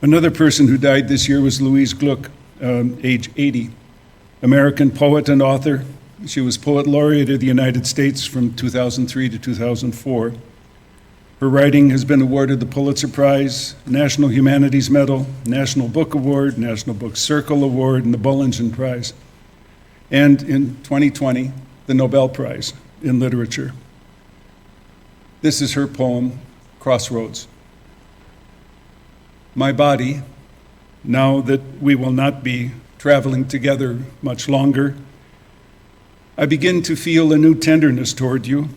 Another person who died this year was Louise Gluck, age 80, American poet and author. She was Poet Laureate of the United States from 2003 to 2004. Her writing has been awarded the Pulitzer Prize, National Humanities Medal, National Book Award, National Book Circle Award, and the Bollingen Prize. And in 2020, the Nobel Prize in Literature. This is her poem, Crossroads. My body, now that we will not be traveling together much longer, I begin to feel a new tenderness toward you,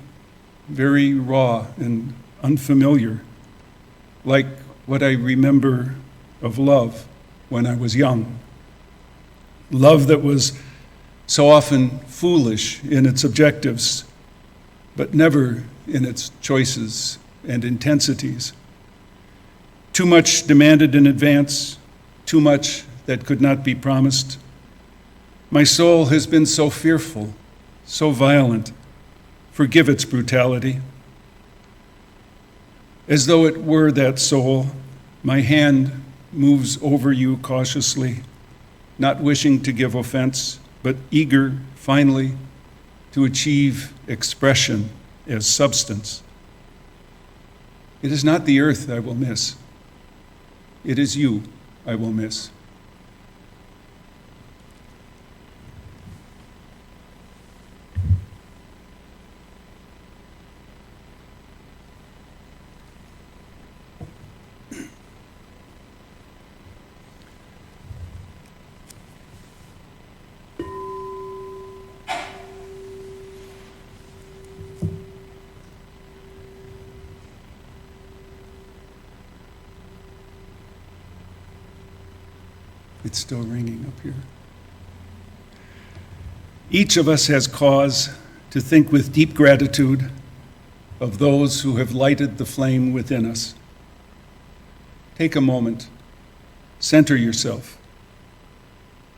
very raw and unfamiliar, like what I remember of love when I was young. Love that was so often foolish in its objectives, but never in its choices and intensities. Too much demanded in advance, too much that could not be promised. My soul has been so fearful, so violent. Forgive its brutality. As though it were that soul, my hand moves over you cautiously, not wishing to give offense, but eager, finally, to achieve expression as substance. It is not the earth I will miss. It is you I will miss. It's still ringing up here. Each of us has cause to think with deep gratitude of those who have lighted the flame within us. Take a moment, center yourself,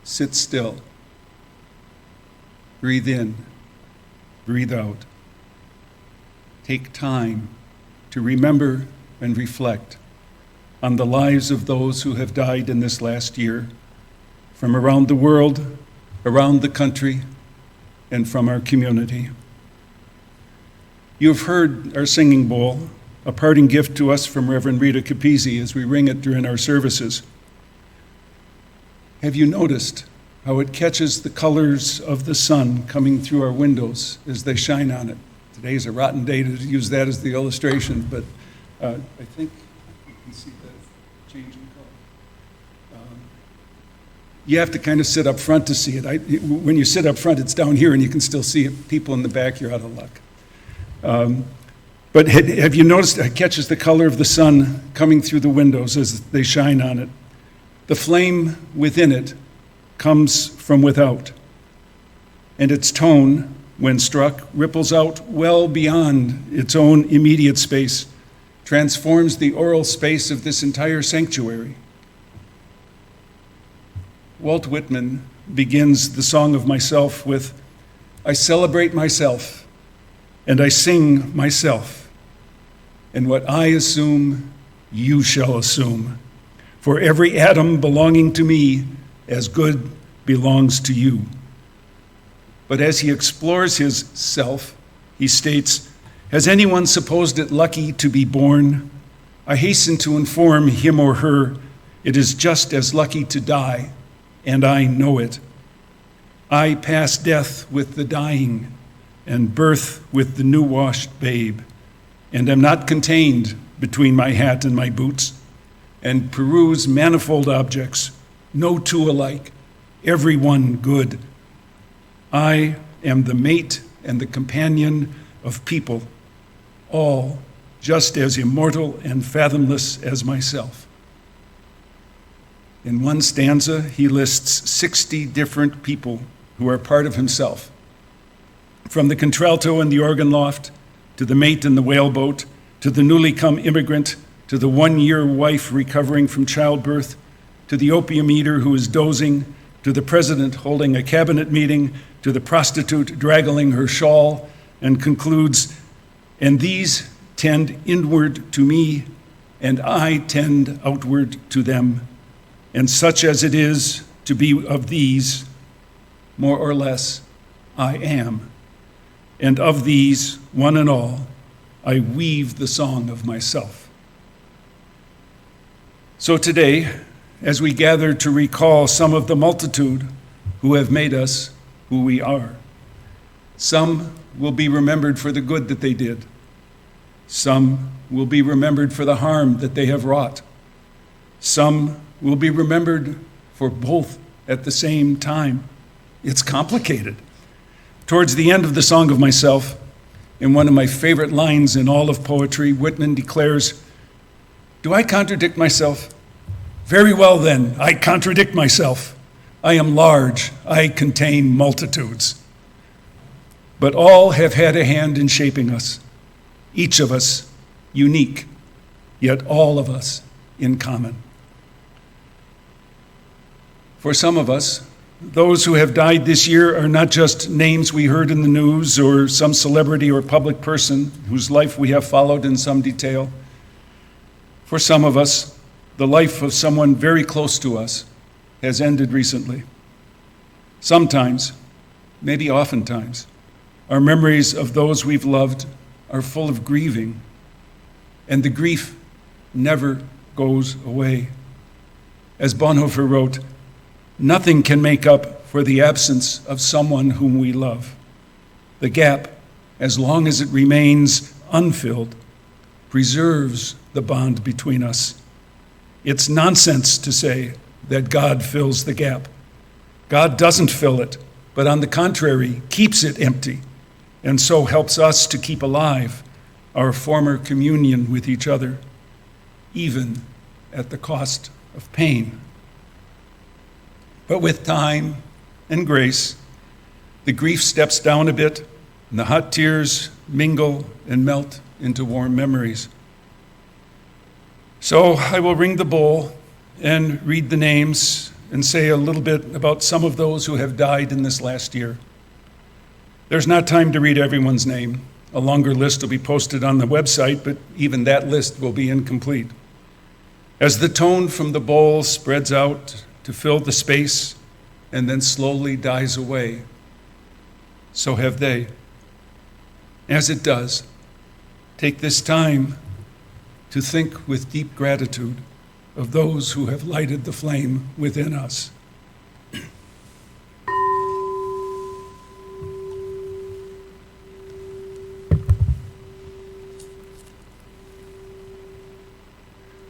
sit still, breathe in, breathe out. Take time to remember and reflect on the lives of those who have died in this last year, from around the world, around the country, and from our community. You have heard our singing bowl, a parting gift to us from Reverend Rita Capizzi as we ring it during our services. Have you noticed how it catches the colors of the sun coming through our windows as they shine on it? Today is a rotten day to use that as the illustration, but I think you can see that changing color. You have to kind of sit up front to see it. When you sit up front, it's down here and you can still see it. People in the back, you're out of luck. But have you noticed it catches the color of the sun coming through the windows as they shine on it? The flame within it comes from without, and its tone, when struck, ripples out well beyond its own immediate space, transforms the oral space of this entire sanctuary. Walt Whitman begins the Song of Myself with, "I celebrate myself, and I sing myself, and what I assume, you shall assume. For every atom belonging to me, as good belongs to you." But as he explores his self, he states, "Has anyone supposed it lucky to be born? I hasten to inform him or her it is just as lucky to die, and I know it. I pass death with the dying, and birth with the new-washed babe, and am not contained between my hat and my boots, and peruse manifold objects, no two alike, every one good. I am the mate and the companion of people, all just as immortal and fathomless as myself." In one stanza, he lists 60 different people who are part of himself, from the contralto in the organ loft, to the mate in the whaleboat, to the newly come immigrant, to the one-year wife recovering from childbirth, to the opium eater who is dozing, to the president holding a cabinet meeting, to the prostitute draggling her shawl, and concludes, "And these tend inward to me and I tend outward to them, and such as it is to be of these, more or less, I am. And of these, one and all, I weave the song of myself. So today, as we gather to recall some of the multitude who have made us who we are, some will be remembered for the good that they did. Some will be remembered for the harm that they have wrought. Some will be remembered for both at the same time. It's complicated. Towards the end of the Song of Myself, in one of my favorite lines in all of poetry, Whitman declares, "Do I contradict myself? Very well then, I contradict myself. I am large, I contain multitudes." But all have had a hand in shaping us, each of us unique, yet all of us in common. For some of us, those who have died this year are not just names we heard in the news or some celebrity or public person whose life we have followed in some detail. For some of us, the life of someone very close to us has ended recently. Sometimes, maybe oftentimes, our memories of those we've loved are full of grieving, and the grief never goes away. As Bonhoeffer wrote, "Nothing can make up for the absence of someone whom we love. The gap, as long as it remains unfilled, preserves the bond between us. It's nonsense to say that God fills the gap. God doesn't fill it, but on the contrary, keeps it empty, and so helps us to keep alive our former communion with each other, even at the cost of pain. But with time and grace, the grief steps down a bit, and the hot tears mingle and melt into warm memories. So I will ring the bowl and read the names and say a little bit about some of those who have died in this last year. There's not time to read everyone's name. A longer list will be posted on the website, but even that list will be incomplete. As the tone from the bowl spreads out to fill the space and then slowly dies away, so have they. As it does, take this time to think with deep gratitude of those who have lighted the flame within us.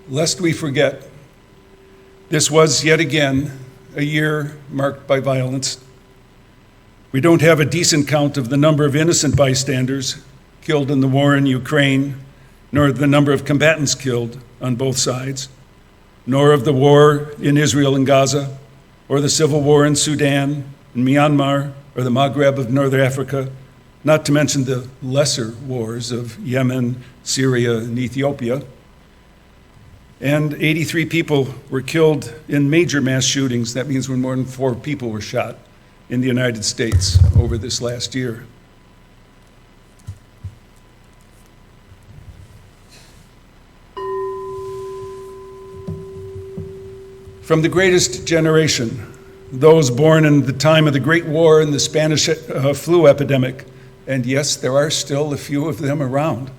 Lest we forget, this was yet again a year marked by violence. We don't have a decent count of the number of innocent bystanders killed in the war in Ukraine, nor the number of combatants killed on both sides, nor of the war in Israel and Gaza, or the civil war in Sudan, in Myanmar, or the Maghreb of North Africa, not to mention the lesser wars of Yemen, Syria, and Ethiopia. And 83 people were killed in major mass shootings. That means when more than 4 people were shot in the United States over this last year. From the greatest generation, those born in the time of the Great War and the Spanish flu epidemic, and yes, there are still a few of them around.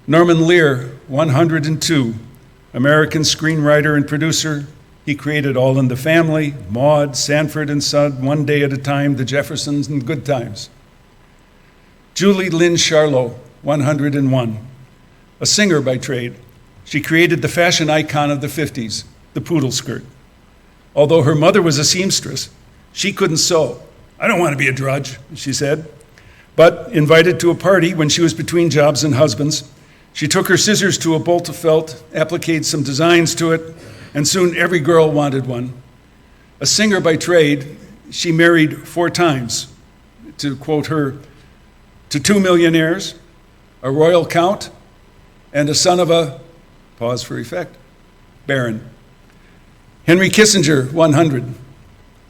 Norman Lear, 102, American screenwriter and producer. He created All in the Family, Maude, Sanford and Son, One Day at a Time, The Jeffersons, and Good Times. Julie Lynn Charlot, 101, a singer by trade. She created the fashion icon of the 50s, the poodle skirt. Although her mother was a seamstress, she couldn't sew. "I don't want to be a drudge," she said. But invited to a party when she was between jobs and husbands, she took her scissors to a bolt of felt, appliqued some designs to it, and soon every girl wanted one. A singer by trade, she married 4 times, to quote her, to 2 millionaires, a royal count, and a son of a, pause for effect, baron. Henry Kissinger, 100,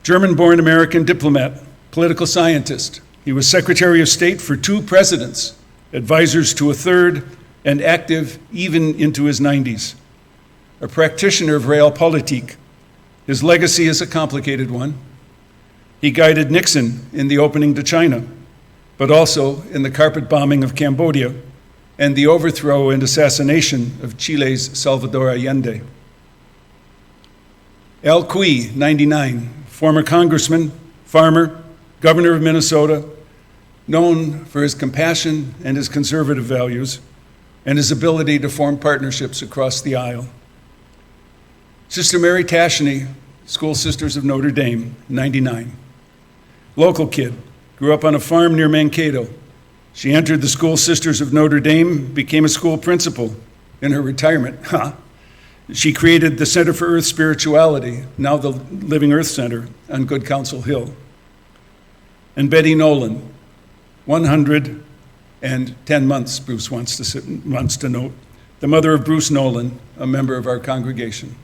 German-born American diplomat, political scientist. He was Secretary of State for 2 presidents, advisors to a third, and active even into his 90s. A practitioner of realpolitik, his legacy is a complicated one. He guided Nixon in the opening to China, but also in the carpet bombing of Cambodia and the overthrow and assassination of Chile's Salvador Allende. Al Cui, 99, former congressman, farmer, governor of Minnesota, known for his compassion and his conservative values and his ability to form partnerships across the aisle. Sister Mary Tashney, School Sisters of Notre Dame, 99. Local kid, grew up on a farm near Mankato. She entered the School Sisters of Notre Dame, became a school principal. In her retirement, she created the Center for Earth Spirituality, now the Living Earth Center on Good Counsel Hill. And Betty Nolan, 110 months, Bruce wants to note, the mother of Bruce Nolan, a member of our congregation.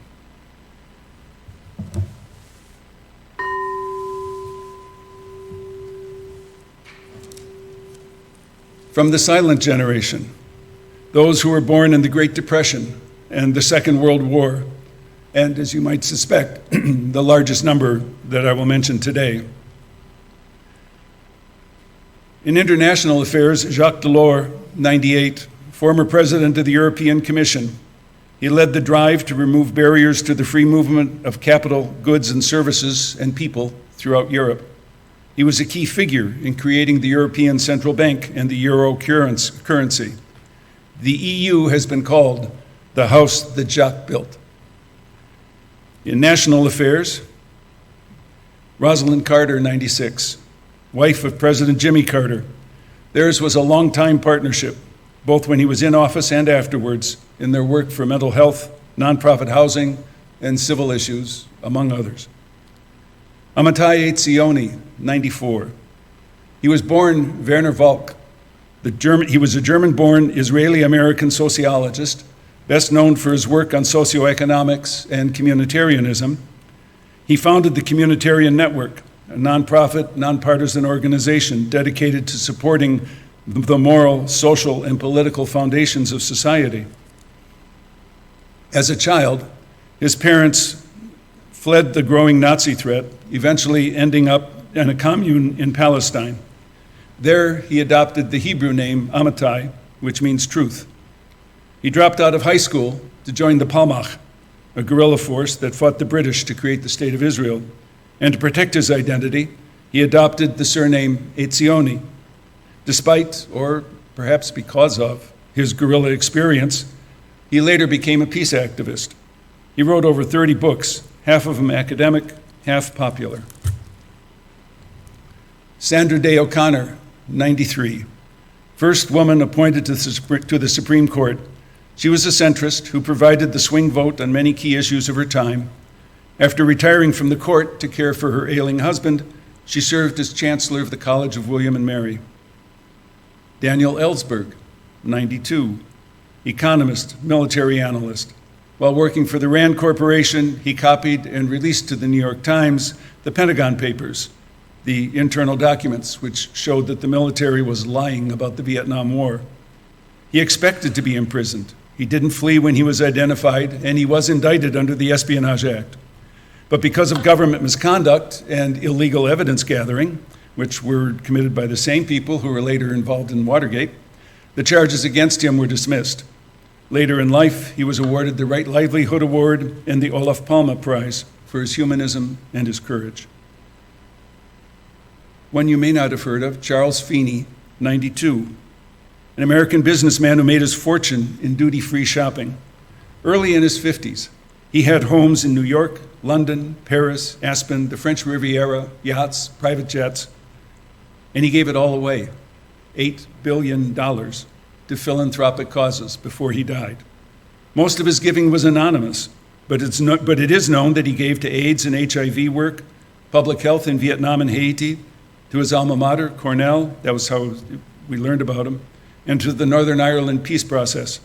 From the silent generation, those who were born in the Great Depression and the Second World War, and as you might suspect, the largest number that I will mention today. In international affairs, Jacques Delors, 98, former president of the European Commission, he led the drive to remove barriers to the free movement of capital, goods, and services and people throughout Europe. He was a key figure in creating the European Central Bank and the euro currency. The EU has been called the house that Jacques built. In national affairs, Rosalind Carter, 96, wife of President Jimmy Carter. Theirs was a long-time partnership, both when he was in office and afterwards, in their work for mental health, nonprofit housing, and civil issues, among others. Amitai Etzioni, 94. He was born Werner Volk. He was a German-born Israeli-American sociologist, best known for his work on socioeconomics and communitarianism. He founded the Communitarian Network, a nonprofit, nonpartisan organization dedicated to supporting the moral, social, and political foundations of society. As a child, his parents fled the growing Nazi threat, eventually ending up in a commune in Palestine. There, he adopted the Hebrew name Amitai, which means truth. He dropped out of high school to join the Palmach, a guerrilla force that fought the British to create the State of Israel. And to protect his identity, he adopted the surname Etzioni. Despite, or perhaps because of, his guerrilla experience, he later became a peace activist. He wrote over 30 books, half of them academic, half popular. Sandra Day O'Connor, 93, first woman appointed to the Supreme Court. She was a centrist who provided the swing vote on many key issues of her time. After retiring from the court to care for her ailing husband, she served as Chancellor of the College of William and Mary. Daniel Ellsberg, 92, economist, military analyst. While working for the Rand Corporation, he copied and released to the New York Times the Pentagon Papers, the internal documents which showed that the military was lying about the Vietnam War. He expected to be imprisoned. He didn't flee when he was identified, and he was indicted under the Espionage Act. But because of government misconduct and illegal evidence gathering, which were committed by the same people who were later involved in Watergate, the charges against him were dismissed. Later in life, he was awarded the Right Livelihood Award and the Olof Palme Prize for his humanism and his courage. One you may not have heard of, Charles Feeney, 92, an American businessman who made his fortune in duty-free shopping. Early in his 50s, he had homes in New York, London, Paris, Aspen, the French Riviera, yachts, private jets, and he gave it all away, $8 billion, to philanthropic causes before he died. Most of his giving was anonymous, but it is known that he gave to AIDS and HIV work, public health in Vietnam and Haiti, to his alma mater, Cornell, that was how we learned about him, and to the Northern Ireland peace process.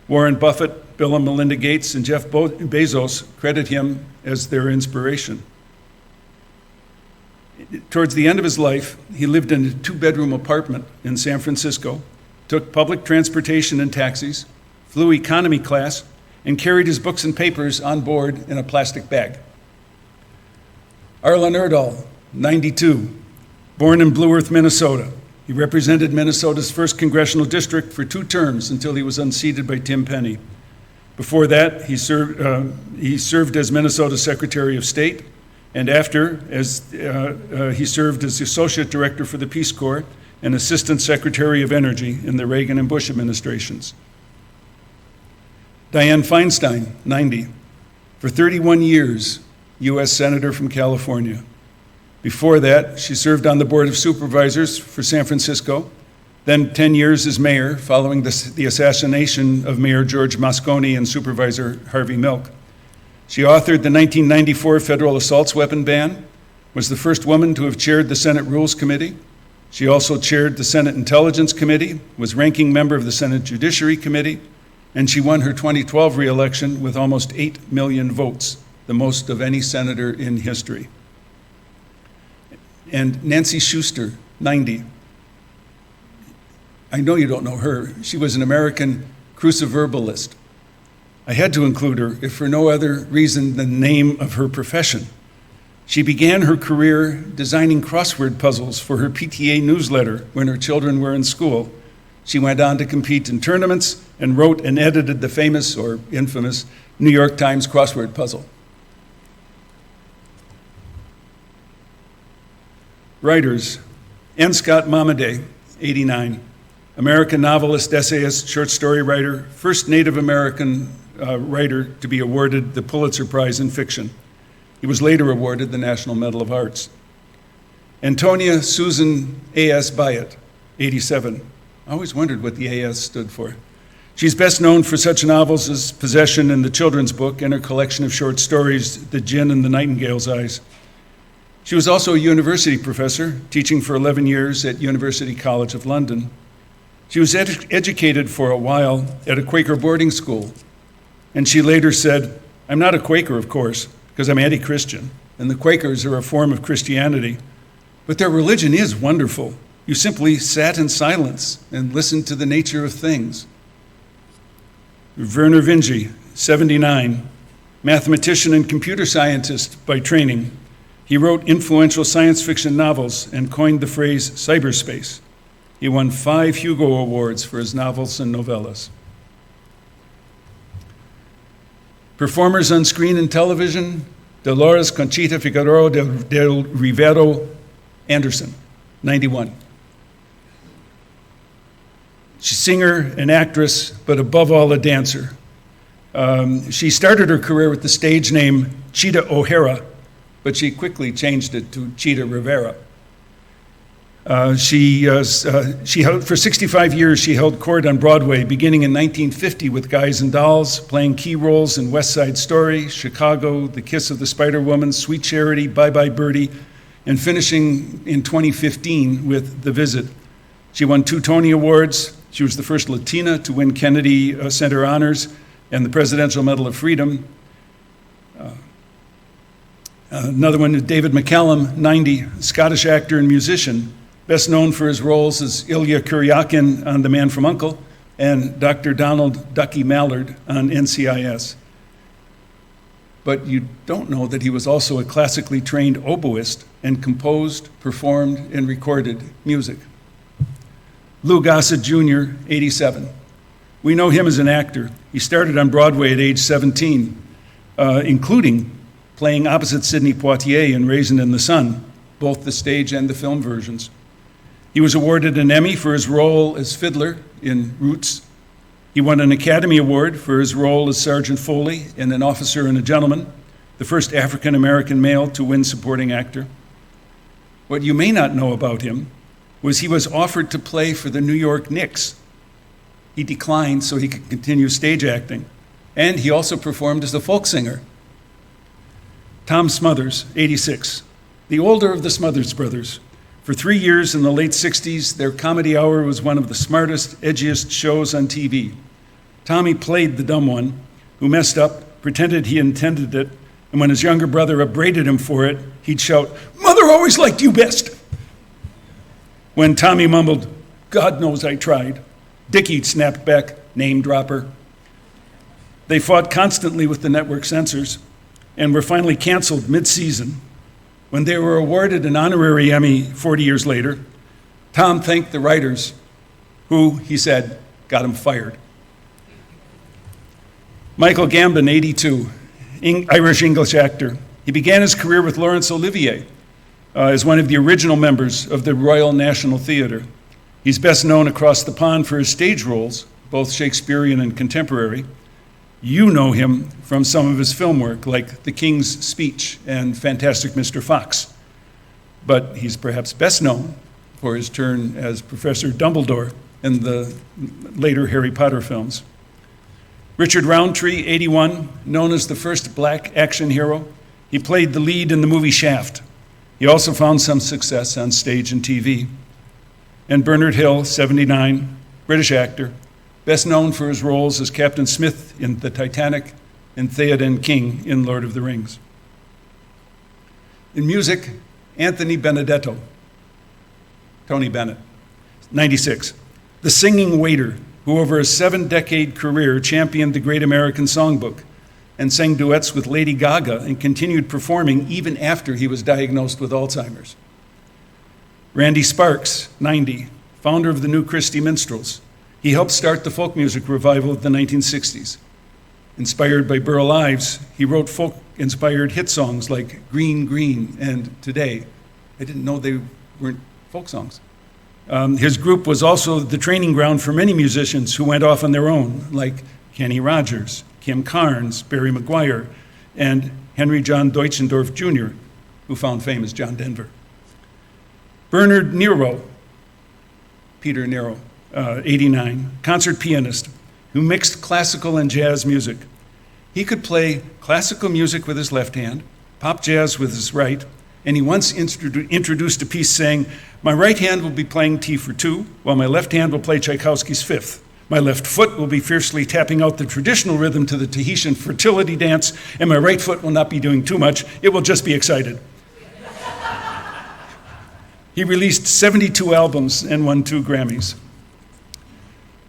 Warren Buffett, Bill and Melinda Gates, and Jeff Bezos credit him as their inspiration. Towards the end of his life, he lived in a 2-bedroom apartment in San Francisco. took public transportation and taxis, flew economy class, and carried his books and papers on board in a plastic bag. Arlen Erdahl, 92, born in Blue Earth, Minnesota. He represented Minnesota's 1st congressional district for 2 terms until he was unseated by Tim Penny. Before that, he served as Minnesota Secretary of State, and after, he served as the Associate Director for the Peace Corps and Assistant Secretary of Energy in the Reagan and Bush administrations. Dianne Feinstein, 90, for 31 years, U.S. Senator from California. Before that, she served on the Board of Supervisors for San Francisco, then 10 years as mayor following the assassination of Mayor George Moscone and Supervisor Harvey Milk. She authored the 1994 federal assaults weapon ban, was the first woman to have chaired the Senate Rules Committee. She also chaired the Senate Intelligence Committee, was ranking member of the Senate Judiciary Committee, and she won her 2012 re-election with almost 8 million votes, the most of any senator in history. And Nancy Schuster, 90. I know you don't know her. She was an American cruciverbalist. I had to include her, if for no other reason than the name of her profession. She began her career designing crossword puzzles for her PTA newsletter when her children were in school. She went on to compete in tournaments and wrote and edited the famous or infamous New York Times crossword puzzle. Writers: N. Scott Momaday, 89, American novelist, essayist, short story writer, first Native American writer to be awarded the Pulitzer Prize in fiction. He was later awarded the National Medal of Arts. Antonia Susan A.S. Byatt, 87. I always wondered what the A.S. stood for. She's best known for such novels as Possession and the Children's Book and her collection of short stories, The Gin and the Nightingale's Eyes. She was also a university professor, teaching for 11 years at University College of London. She was educated for a while at a Quaker boarding school, and she later said, "I'm not a Quaker, of course, because I'm anti-Christian, and the Quakers are a form of Christianity, but their religion is wonderful. You simply sat in silence and listened to the nature of things." Werner Vinge, 79, mathematician and computer scientist by training. He wrote influential science fiction novels and coined the phrase cyberspace. He won 5 Hugo Awards for his novels and novellas. Performers on screen and television: Dolores Conchita Figueroa del Rivero Anderson, 91. She's a singer, an actress, but above all a dancer. She started her career with the stage name Cheetah O'Hara, but she quickly changed it to Cheetah Rivera. She held, for 65 years, she held court on Broadway, beginning in 1950 with Guys and Dolls, playing key roles in West Side Story, Chicago, The Kiss of the Spider Woman, Sweet Charity, Bye Bye Birdie, and finishing in 2015 with The Visit. She won 2 Tony Awards. She was the first Latina to win Kennedy Center Honors and the Presidential Medal of Freedom. Another one is David McCallum, 90, Scottish actor and musician, best known for his roles as Ilya Kuryakin on The Man from U.N.C.L.E. and Dr. Donald Ducky Mallard on NCIS. But you don't know that he was also a classically trained oboist and composed, performed, and recorded music. Lou Gossett Jr., 87. We know him as an actor. He started on Broadway at age 17, including playing opposite Sidney Poitier in Raisin in the Sun, both the stage and the film versions. He was awarded an Emmy for his role as Fiddler in Roots. He won an Academy Award for his role as Sergeant Foley in An Officer and a Gentleman, the first African-American male to win supporting actor. What you may not know about him was he was offered to play for the New York Knicks. He declined so he could continue stage acting, and he also performed as a folk singer. Tom Smothers, 86, the older of the Smothers brothers. For 3 years in the late 60s, their comedy hour was one of the smartest, edgiest shows on TV. Tommy played the dumb one, who messed up, pretended he intended it, and when his younger brother upbraided him for it, he'd shout, "Mother always liked you best." When Tommy mumbled, "God knows I tried," Dickie snapped back, name dropper. They fought constantly with the network censors and were finally canceled mid-season. When they were awarded an honorary Emmy 40 years later, Tom thanked the writers who, he said, got him fired. Michael Gambon, 82, Irish-English actor. He began his career with Laurence Olivier as one of the original members of the Royal National Theatre. He's best known across the pond for his stage roles, both Shakespearean and contemporary. You know him from some of his film work, like The King's Speech and Fantastic Mr. Fox. But he's perhaps best known for his turn as Professor Dumbledore in the later Harry Potter films. Richard Roundtree, 81, known as the first black action hero. He played the lead in the movie Shaft. He also found some success on stage and TV. And Bernard Hill, 79, British actor, best known for his roles as Captain Smith in The Titanic and Theoden King in Lord of the Rings. In music, Anthony Benedetto, Tony Bennett, 96, the singing waiter who over a 7-decade career championed the Great American Songbook and sang duets with Lady Gaga and continued performing even after he was diagnosed with Alzheimer's. Randy Sparks, 90, founder of the New Christy Minstrels. He helped start the folk music revival of the 1960s. Inspired by Burl Ives, he wrote folk-inspired hit songs like Green, Green and Today. I didn't know they weren't folk songs. His group was also the training ground for many musicians who went off on their own, like Kenny Rogers, Kim Carnes, Barry McGuire, and Henry John Deutschendorf Jr., who found fame as John Denver. Bernard Nero, Peter Nero, 89, concert pianist who mixed classical and jazz music. He could play classical music with his left hand, pop jazz with his right, and he once introduced a piece saying, "My right hand will be playing T for two, while my left hand will play Tchaikovsky's Fifth. My left foot will be fiercely tapping out the traditional rhythm to the Tahitian fertility dance, and my right foot will not be doing too much, it will just be excited." He released 72 albums and won 2 Grammys.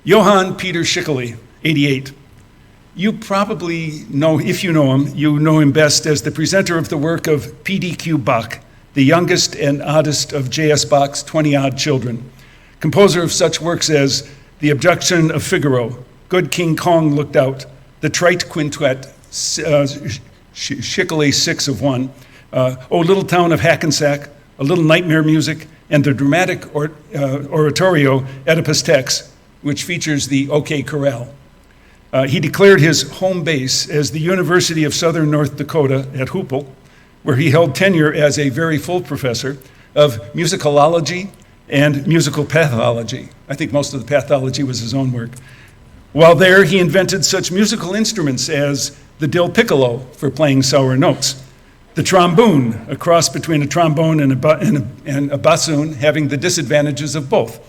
Johann Peter Schickele, 88. You probably know, if you know him best as the presenter of the work of P.D.Q. Bach, the youngest and oddest of J.S. Bach's 20-odd children. Composer of such works as The Abduction of Figaro, Good King Kong Looked Out, the Trite Quintet, Schickele 6 of 1, O Little Town of Hackensack, A Little Nightmare Music, and the dramatic oratorio Oedipus Tex, which features the OK Corral. He declared his home base as the University of Southern North Dakota at Hoople, where he held tenure as a very full professor of musicology and musical pathology. I think most of the pathology was his own work. While there, he invented such musical instruments as the dill piccolo for playing sour notes, the trombone, a cross between a trombone and a bassoon, having the disadvantages of both.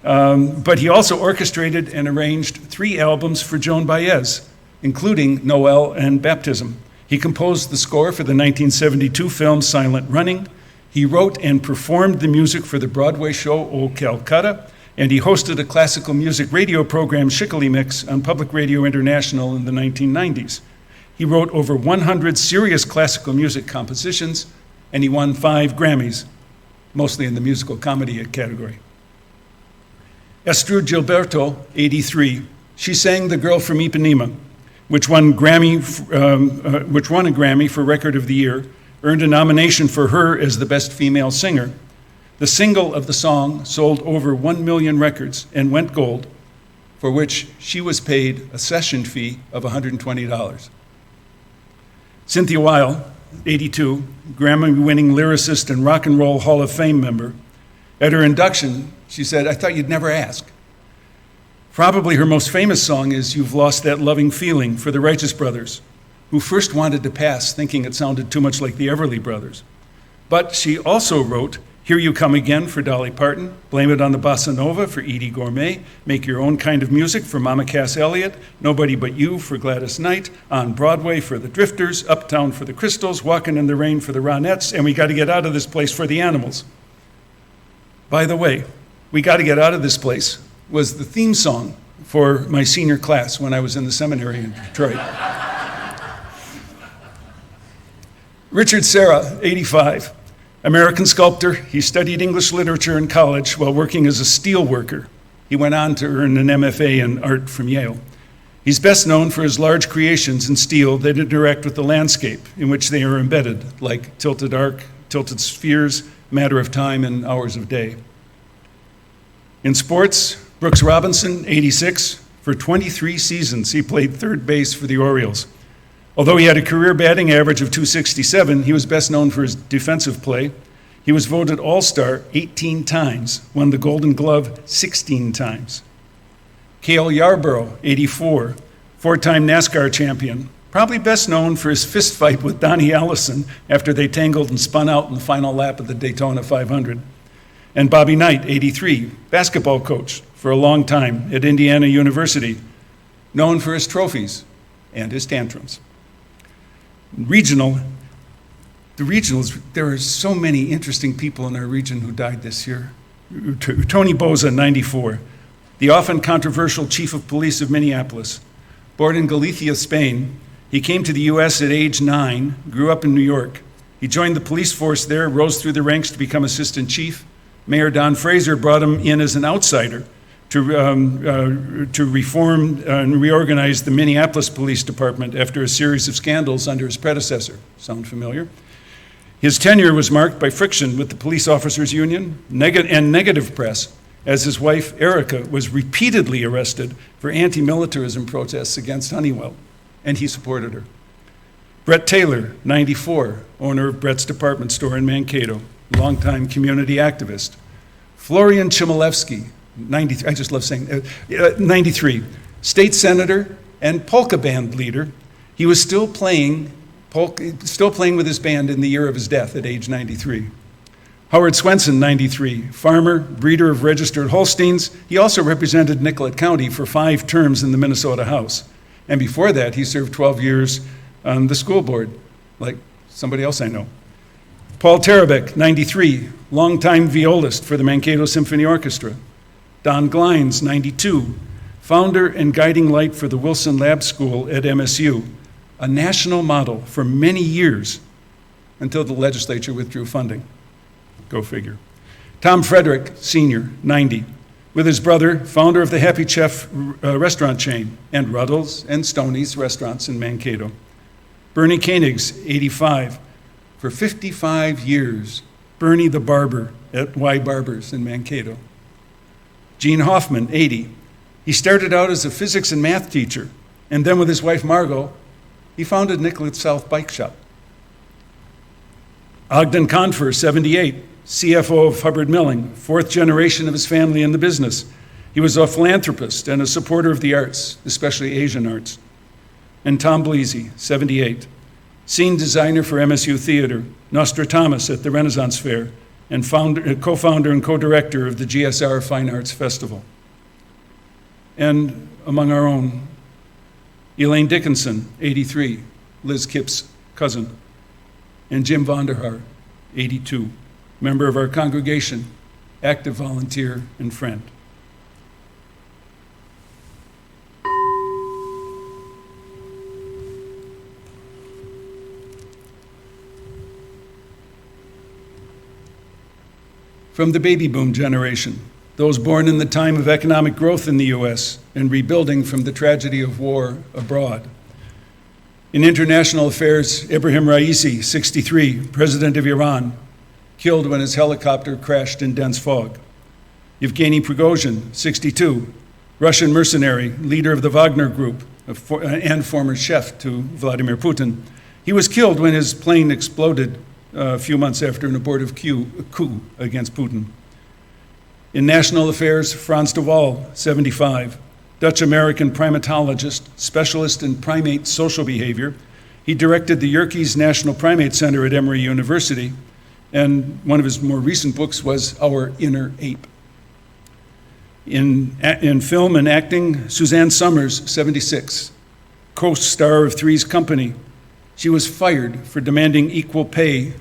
But he also orchestrated and arranged 3 albums for Joan Baez, including Noel and Baptism. He composed the score for the 1972 film Silent Running. He wrote and performed the music for the Broadway show O Calcutta, and he hosted a classical music radio program, Schickele Mix, on Public Radio International in the 1990s. He wrote over 100 serious classical music compositions, and he won 5 Grammys, mostly in the musical comedy category. Estrud Gilberto, 83. She sang The Girl from Ipanema, which won a Grammy for Record of the Year, earned a nomination for her as the Best Female Singer. The single of the song sold over 1 million records and went gold, for which she was paid a session fee of $120. Cynthia Weil, 82, Grammy-winning lyricist and Rock and Roll Hall of Fame member. At her induction, she said, "I thought you'd never ask." Probably her most famous song is You've Lost That Loving Feeling for the Righteous Brothers, who first wanted to pass, thinking it sounded too much like the Everly Brothers. But she also wrote Here You Come Again for Dolly Parton, Blame It on the Bossa Nova for Edie Gourmet, Make Your Own Kind of Music for Mama Cass Elliot, Nobody But You for Gladys Knight, On Broadway for the Drifters, Uptown for the Crystals, Walkin' in the Rain for the Ronettes, and We Gotta Get Out of This Place for the Animals. By the way, We Gotta Get Out of This Place was the theme song for my senior class when I was in the seminary in Detroit. Richard Serra, 85, American sculptor. He studied English literature in college while working as a steel worker. He went on to earn an MFA in art from Yale. He's best known for his large creations in steel that interact with the landscape in which they are embedded, like tilted arc, tilted spheres, matter of time, and hours of day. In sports, Brooks Robinson, 86, for 23 seasons he played third base for the Orioles. Although he had a career batting average of .267, he was best known for his defensive play. He was voted All-Star 18 times, won the Golden Glove 16 times. Cale Yarborough, 84, four-time NASCAR champion, probably best known for his fist fight with Donnie Allison after they tangled and spun out in the final lap of the Daytona 500. And Bobby Knight, 83, basketball coach for a long time at Indiana University, known for his trophies and his tantrums. The regionals, there are so many interesting people in our region who died this year. Tony Boza, 94, the often controversial chief of police of Minneapolis. Born in Galicia, Spain, he came to the U.S. at age 9, grew up in New York. He joined the police force there, rose through the ranks to become assistant chief. Mayor Don Fraser brought him in as an outsider to reform and reorganize the Minneapolis Police Department after a series of scandals under his predecessor. Sound familiar? His tenure was marked by friction with the police officers union and negative press, as his wife, Erica, was repeatedly arrested for anti-militarism protests against Honeywell, and he supported her. Brett Taylor, 94, owner of Brett's Department Store in Mankato, longtime community activist. Florian Chmielewski, 93, I just love saying, 93, state senator and polka band leader. He was still playing with his band in the year of his death at age 93. Howard Swenson, 93, farmer, breeder of registered Holsteins. He also represented Nicollet County for 5 terms in the Minnesota House. And before that, he served 12 years on the school board, like somebody else I know. Paul Tarabek, 93, longtime violist for the Mankato Symphony Orchestra. Don Glines, 92, founder and guiding light for the Wilson Lab School at MSU, a national model for many years until the legislature withdrew funding. Go figure. Tom Frederick, Sr., 90, with his brother, founder of the Happy Chef restaurant chain and Ruddles and Stoney's restaurants in Mankato. Bernie Koenigs, 85, for 55 years, Bernie the Barber at Y Barbers in Mankato. Gene Hoffman, 80, he started out as a physics and math teacher, and then with his wife Margot, he founded Nicollet South Bike Shop. Ogden Confer, 78, CFO of Hubbard Milling, 4th generation of his family in the business. He was a philanthropist and a supporter of the arts, especially Asian arts. And Tom Bleasy, 78, scene designer for MSU Theater, Nostradamus at the Renaissance Fair, and co-founder and co-director of the GSR Fine Arts Festival. And among our own, Elaine Dickinson, 83, Liz Kipp's cousin, and Jim Vonderhaar, 82, member of our congregation, active volunteer and friend. From the baby boom generation, those born in the time of economic growth in the U.S. and rebuilding from the tragedy of war abroad. In international affairs, Ibrahim Raisi, 63, president of Iran, killed when his helicopter crashed in dense fog. Yevgeny Prigozhin, 62, Russian mercenary, leader of the Wagner Group, and former chef to Vladimir Putin. He was killed when his plane exploded a few months after an abortive coup against Putin. In national affairs, Frans de Waal, 75, Dutch-American primatologist, specialist in primate social behavior. He directed the Yerkes National Primate Center at Emory University, and one of his more recent books was Our Inner Ape. In film and acting, Suzanne Summers, 76, co-star of Three's Company. She was fired for demanding equal pay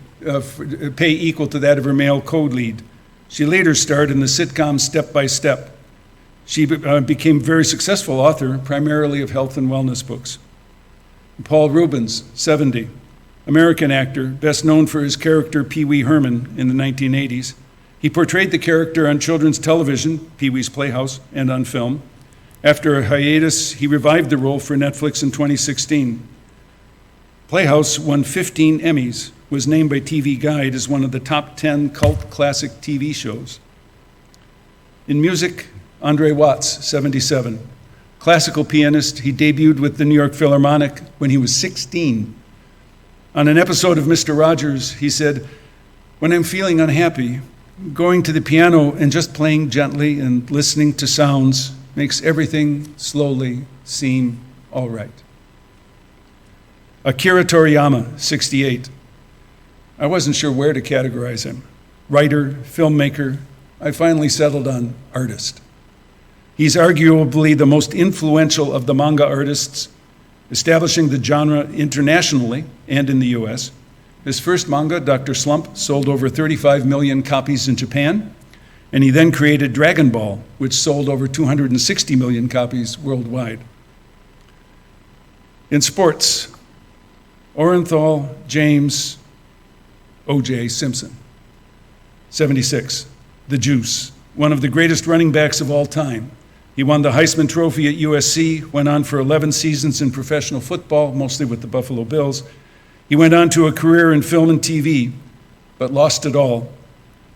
equal to that of her male co-lead. She later starred in the sitcom Step by Step. She became a very successful author, primarily of health and wellness books. Paul Rubens, 70, American actor, best known for his character Pee Wee Herman in the 1980s. He portrayed the character on children's television, Pee Wee's Playhouse, and on film. After a hiatus, he revived the role for Netflix in 2016. Playhouse won 15 Emmys, was named by TV Guide as one of the top 10 cult classic TV shows. In music, Andre Watts, 77. Classical pianist, he debuted with the New York Philharmonic when he was 16. On an episode of Mr. Rogers, he said, "When I'm feeling unhappy, going to the piano and just playing gently and listening to sounds makes everything slowly seem all right." Akira Toriyama, 68. I wasn't sure where to categorize him. Writer, filmmaker, I finally settled on artist. He's arguably the most influential of the manga artists, establishing the genre internationally and in the US. His first manga, Dr. Slump, sold over 35 million copies in Japan, and he then created Dragon Ball, which sold over 260 million copies worldwide. In sports, Orenthal James O.J. Simpson, 76, the Juice, one of the greatest running backs of all time. He won the Heisman Trophy at USC, went on for 11 seasons in professional football, mostly with the Buffalo Bills. He went on to a career in film and TV, but lost it all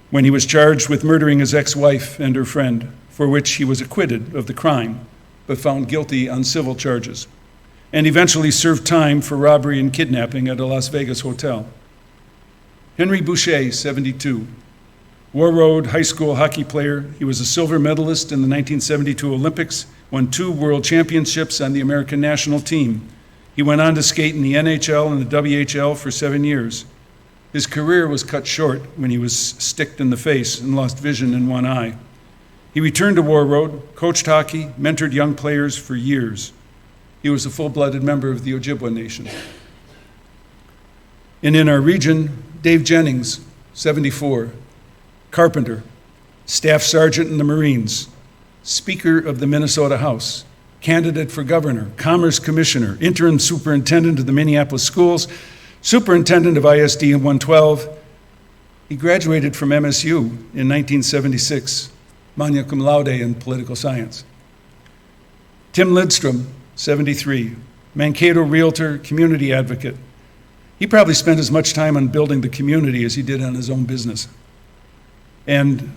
when he was charged with murdering his ex-wife and her friend, for which he was acquitted of the crime, but found guilty on civil charges, and eventually served time for robbery and kidnapping at a Las Vegas hotel. Henry Boucher, 72. War Road High School hockey player. He was a silver medalist in the 1972 Olympics, won 2 world championships on the American national team. He went on to skate in the NHL and the WHL for 7 years. His career was cut short when he was sticked in the face and lost vision in one eye. He returned to War Road, coached hockey, mentored young players for years. He was a full-blooded member of the Ojibwa Nation. And in our region, Dave Jennings, 74. Carpenter, Staff Sergeant in the Marines, Speaker of the Minnesota House, candidate for governor, Commerce Commissioner, interim superintendent of the Minneapolis schools, superintendent of ISD in 112. He graduated from MSU in 1976, magna cum laude in political science. Tim Lidstrom, 73, Mankato realtor, community advocate. He probably spent as much time on building the community as he did on his own business. And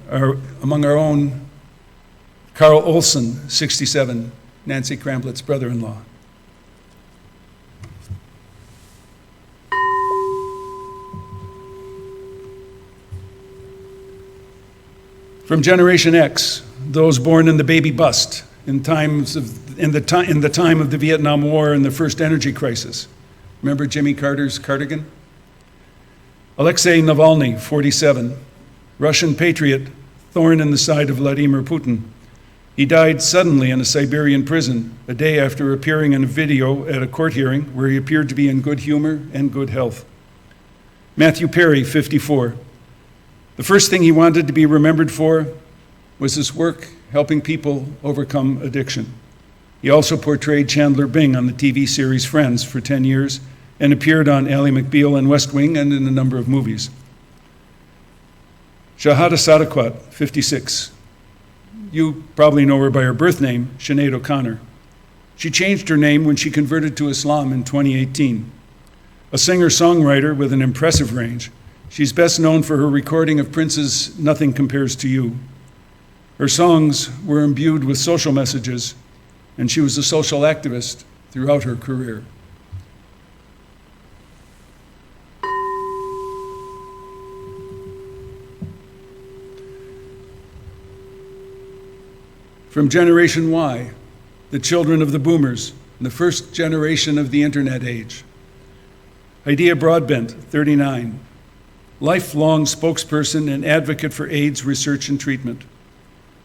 among our own, Carl Olson, 67, Nancy Kramblett's brother-in-law. From Generation X, those born in the baby bust, in the time of the Vietnam War and the first energy crisis. Remember Jimmy Carter's cardigan? Alexei Navalny, 47. Russian patriot, thorn in the side of Vladimir Putin. He died suddenly in a Siberian prison a day after appearing in a video at a court hearing where he appeared to be in good humor and good health. Matthew Perry, 54. The first thing he wanted to be remembered for was his work helping people overcome addiction. He also portrayed Chandler Bing on the TV series Friends for 10 years and appeared on Ally McBeal and West Wing and in a number of movies. Shahada Sadaquat, 56. You probably know her by her birth name, Sinead O'Connor. She changed her name when she converted to Islam in 2018. A singer-songwriter with an impressive range, she's best known for her recording of Prince's Nothing Compares to You. Her songs were imbued with social messages, and she was a social activist throughout her career. From Generation Y, the children of the boomers, the first generation of the internet age. Idea Broadbent, 39, lifelong spokesperson and advocate for AIDS research and treatment.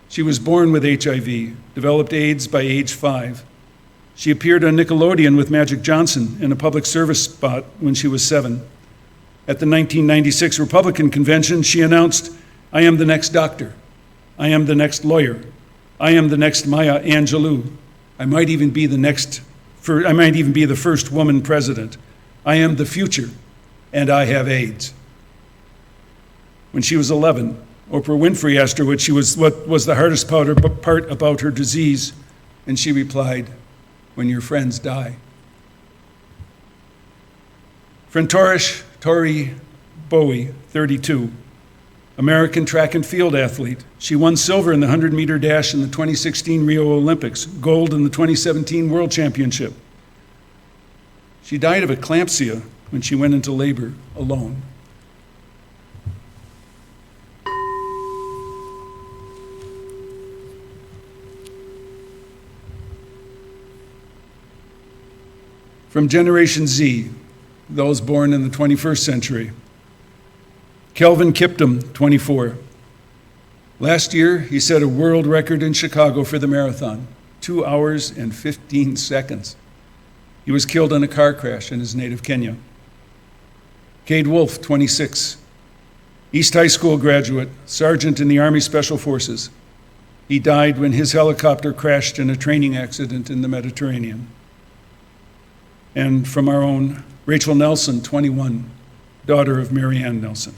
She was born with HIV, developed AIDS by age 5. She appeared on Nickelodeon with Magic Johnson in a public service spot when she was 7. At the 1996 Republican convention, she announced, "I am the next doctor. I am the next lawyer. I am the next Maya Angelou. I might even be the first woman president. I am the future, and I have AIDS. When she was 11, Oprah Winfrey asked her what was the hardest part about her disease, and she replied, "When your friends die." Frentorish Tori Bowie, 32, American track and field athlete. She won silver in the 100-meter dash in the 2016 Rio Olympics, gold in the 2017 World Championship. She died of eclampsia when she went into labor alone. From Generation Z, those born in the 21st century. Kelvin Kiptum, 24. Last year, he set a world record in Chicago for the marathon, 2 hours and 15 seconds. He was killed in a car crash in his native Kenya. Cade Wolf, 26. East High School graduate, sergeant in the Army Special Forces. He died when his helicopter crashed in a training accident in the Mediterranean. And from our own, Rachel Nelson, 21, daughter of Marianne Nelson.